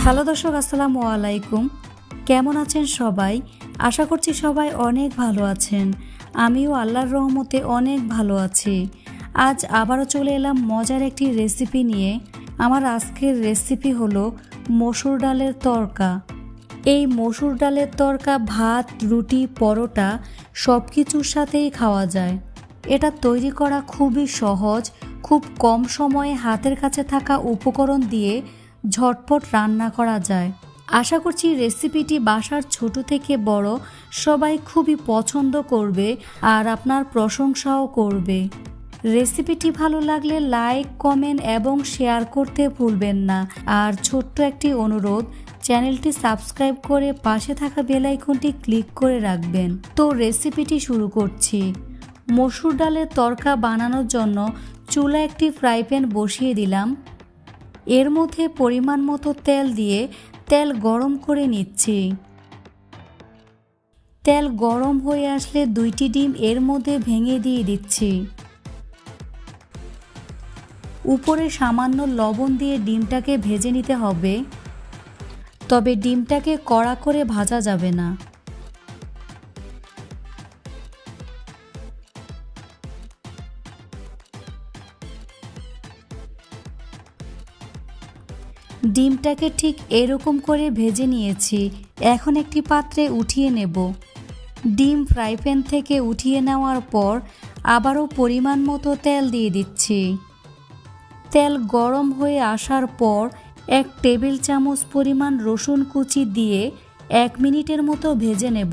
Hello দর্শক, আসসালামু আলাইকুম। কেমন আছেন সবাই? আশা করছি সবাই অনেক ভালো আছেন। আমিও আল্লাহর রহমতে অনেক ভালো আছি। আজ আবারও চলে এলাম মজার একটি রেসিপি নিয়ে। আমার আজকের রেসিপি হলো মসুর ডালের তরকা। এই মসুর ডালের তরকা ভাত, রুটি, পরোটা সব কিছুর সাথেই খাওয়া যায়। এটা তৈরি করা খুবই সহজ, খুব কম সময়ে হাতের কাছে থাকা উপকরণ দিয়ে ঝটপট রান্না করা যায়। আশা করছি রেসিপিটি বাসার ছোট থেকে বড় সবাই খুবই পছন্দ করবে আর আপনার প্রশংসাও করবে। রেসিপিটি ভালো লাগলে লাইক, কমেন্ট এবং শেয়ার করতে ভুলবেন না। আর ছোট্ট একটি অনুরোধ, চ্যানেলটি সাবস্ক্রাইব করে পাশে থাকা বেল আইকনটি ক্লিক করে রাখবেন। তো রেসিপিটি শুরু করছি। মসুর ডালের তরকা বানানোর জন্য চুলায় একটি ফ্রাই প্যান বসিয়ে দিলাম। এর মধ্যে পরিমাণ মতো তেল দিয়ে তেল গরম করে নিচ্ছি। তেল গরম হয়ে আসলে 2টি ডিম এর মধ্যে ভেঙে দিয়ে দিচ্ছি। উপরে সামান্য লবণ দিয়ে ডিমটাকে ভেজে নিতে হবে, তবে ডিমটাকে কড়া করে ভাজা যাবে না। ডিমটাকে ঠিক এরকম করে ভেজে নিয়েছি। এখন একটি পাত্রে উঠিয়ে নেব। ডিম ফ্রাই প্যান থেকে উঠিয়ে নেওয়ার পর আবারও পরিমাণ মতো তেল দিয়ে দিচ্ছি। তেল গরম হয়ে আসার পর 1 টেবিল চামচ পরিমাণ রসুন কুচি দিয়ে 1 মিনিটের মতো ভেজে নেব।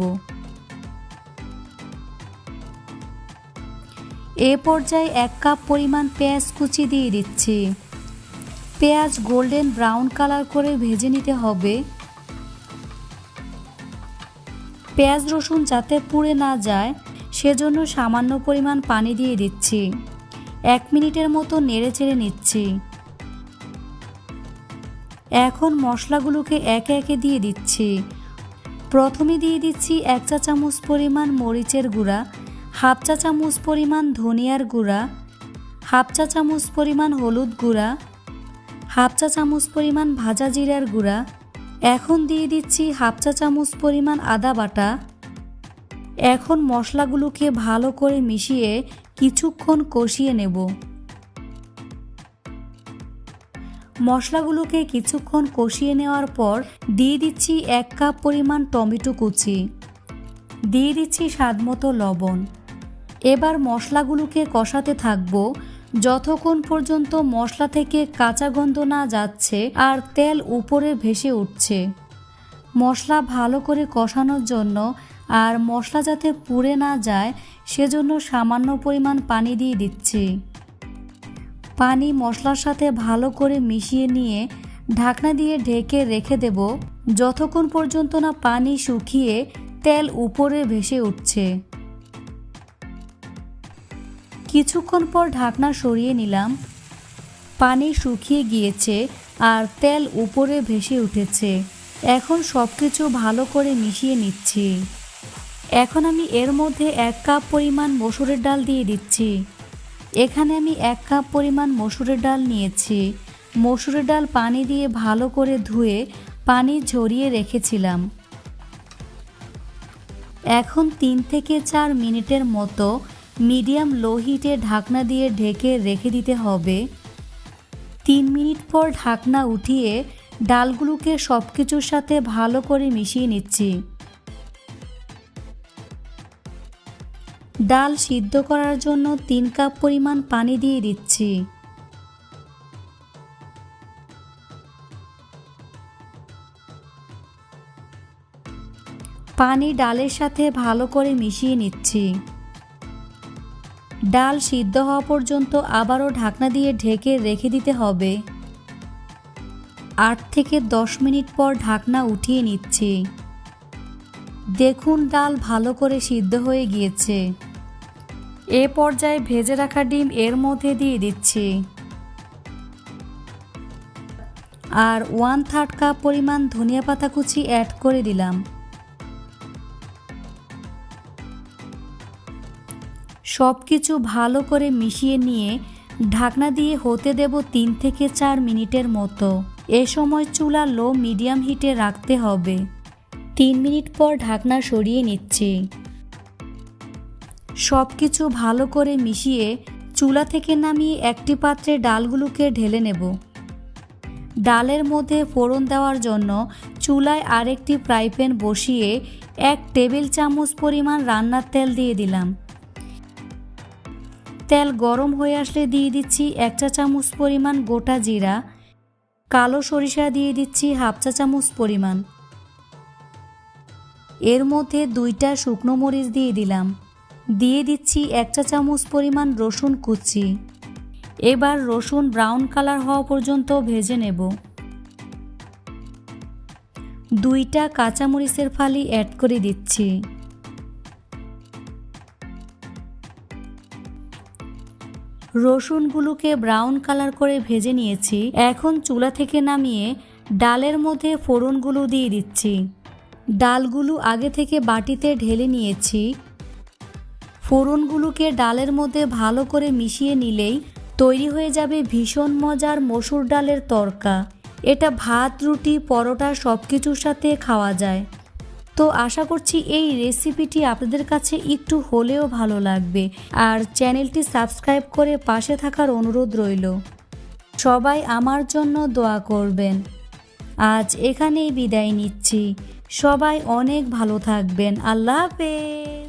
এ পর্যায়ে 1 কাপ পরিমাণ পেঁয়াজ কুচি দিয়ে দিচ্ছি। পেঁয়াজ গোল্ডেন ব্রাউন কালার করে ভেজে নিতে হবে। পেঁয়াজ রসুন যাতে পুড়ে না যায় সেজন্য সামান্য পরিমাণ পানি দিয়ে দিচ্ছি। 1 মিনিটের মতো নেড়েচেড়ে নিচ্ছি। এখন মশলাগুলোকে একে একে দিয়ে দিচ্ছি। প্রথমে দিয়ে দিচ্ছি 1 চা চামচ পরিমাণ মরিচের গুঁড়া, 1/2 চা চামচ পরিমাণ ধনিয়ার গুঁড়া, 1/2 চা চামচ পরিমাণ হলুদ গুঁড়া, 1/2 চা চামচ পরিমাণ ভাজা জিরার গুঁড়া। এখন দিয়ে দিচ্ছি 1/2 চা চামচ পরিমাণ আদা বাটা। এখন মশলাগুলোকে ভালো করে মিশিয়ে কিছুক্ষণ কষিয়ে নেব। মশলাগুলোকে কিছুক্ষণ কষিয়ে নেওয়ার পর দিয়ে দিচ্ছি 1 কাপ পরিমাণ টমেটো কুচি, দিয়ে দিচ্ছি স্বাদমতো লবণ। এবার মশলাগুলোকে কষাতে থাকবো যতক্ষণ পর্যন্ত মশলা থেকে কাঁচা গন্ধ না যাচ্ছে আর তেল উপরে ভেসে উঠছে। মশলা ভালো করে কষানোর জন্য আর মশলা যাতে পুড়ে না যায় সেজন্য সামান্য পরিমাণ পানি দিয়ে দিচ্ছি। পানি মশলার সাথে ভালো করে মিশিয়ে নিয়ে ঢাকনা দিয়ে ঢেকে রেখে দেব যতক্ষণ পর্যন্ত না পানি শুকিয়ে তেল উপরে ভেসে উঠছে। কিছুক্ষণ পর ঢাকনা সরিয়ে নিলাম। পানি শুকিয়ে গিয়েছে আর তেল উপরে ভেসে উঠেছে। এখন সব কিছু ভালো করে মিশিয়ে নিচ্ছি। এখন আমি এর মধ্যে 1 কাপ পরিমাণ মসুরের ডাল দিয়ে দিচ্ছি। এখানে আমি 1 কাপ পরিমাণ মসুরের ডাল নিয়েছি। মসুরের ডাল পানি দিয়ে ভালো করে ধুয়ে পানি ঝরিয়ে রেখেছিলাম। এখন 3 থেকে 4 মিনিটের মতো মিডিয়াম লো হিটে ঢাকনা দিয়ে ঢেকে রেখে দিতে হবে। 3 মিনিট পর ঢাকনা উঠিয়ে ডালগুলোকে সব কিছুর সাথে ভালো করে মিশিয়ে নিচ্ছি। ডাল সিদ্ধ করার জন্য 3 কাপ পরিমাণ পানি দিয়ে দিচ্ছি। পানি ডালের সাথে ভালো করে মিশিয়ে নিচ্ছি। ডাল সিদ্ধ হওয়া পর্যন্ত আবারও ঢাকনা দিয়ে ঢেকে রেখে দিতে হবে। 8 থেকে 10 মিনিট পর ঢাকনা উঠিয়ে নিচ্ছি। দেখুন ডাল ভালো করে সিদ্ধ হয়ে গিয়েছে। এ পর্যায়ে ভেজে রাখা ডিম এর মধ্যে দিয়ে দিচ্ছি। আর 1/3 কাপ পরিমাণ ধনিয়া পাতা কুচি অ্যাড করে দিলাম। সব কিছু ভালো করে মিশিয়ে নিয়ে ঢাকনা দিয়ে হতে দেব 3 থেকে 4 মিনিটের মতো। এ সময় চুলা লো মিডিয়াম হিটে রাখতে হবে। 3 মিনিট পর ঢাকনা সরিয়ে নিচ্ছি। সব কিছু ভালো করে মিশিয়ে চুলা থেকে নামিয়ে একটি পাত্রে ডালগুলোকে ঢেলে নেব। ডালের মধ্যে ফোড়ন দেওয়ার জন্য চুলায় আরেকটি ফ্রাই প্যান বসিয়ে 1 টেবিল চামচ পরিমাণ রান্নার তেল দিয়ে দিলাম। তেল গরম হয়ে আসলে দিয়ে দিচ্ছি 1 চা চামচ পরিমাণ গোটা জিরা, কালো সরিষা দিয়ে দিচ্ছি 1/2 চা চামচ পরিমাণ। এর মধ্যে 2টা শুকনো মরিচ দিয়ে দিলাম। দিয়ে দিচ্ছি 1 চা চামচ পরিমাণ রসুন কুচি। এবার রসুন ব্রাউন কালার হওয়া পর্যন্ত ভেজে নেব। 2টা কাঁচামরিচের ফালি অ্যাড করে দিচ্ছি। রসুনগুলোকে ব্রাউন কালার করে ভেজে নিয়েছি। এখন চুলা থেকে নামিয়ে ডালের মধ্যে ফোড়নগুলো দিয়ে দিচ্ছি। ডালগুলো আগে থেকে বাটিতে ঢেলে নিয়েছি। ফোড়নগুলোকে ডালের মধ্যে ভালো করে মিশিয়ে নিলেই তৈরি হয়ে যাবে ভীষণ মজার মসুর ডালের তরকা। এটা ভাত, রুটি, পরোটা সব কিছুর সাথে খাওয়া যায়। তো আশা করছি এই রেসিপিটি আপনাদের কাছে একটু হলেও ভালো লাগবে। আর চ্যানেলটি সাবস্ক্রাইব করে পাশে থাকার অনুরোধ রইল। সবাই আমার জন্য দোয়া করবেন। আজ এখানেই বিদায় নিচ্ছি। সবাই অনেক ভালো থাকবেন। আল্লাহ হাফেজ।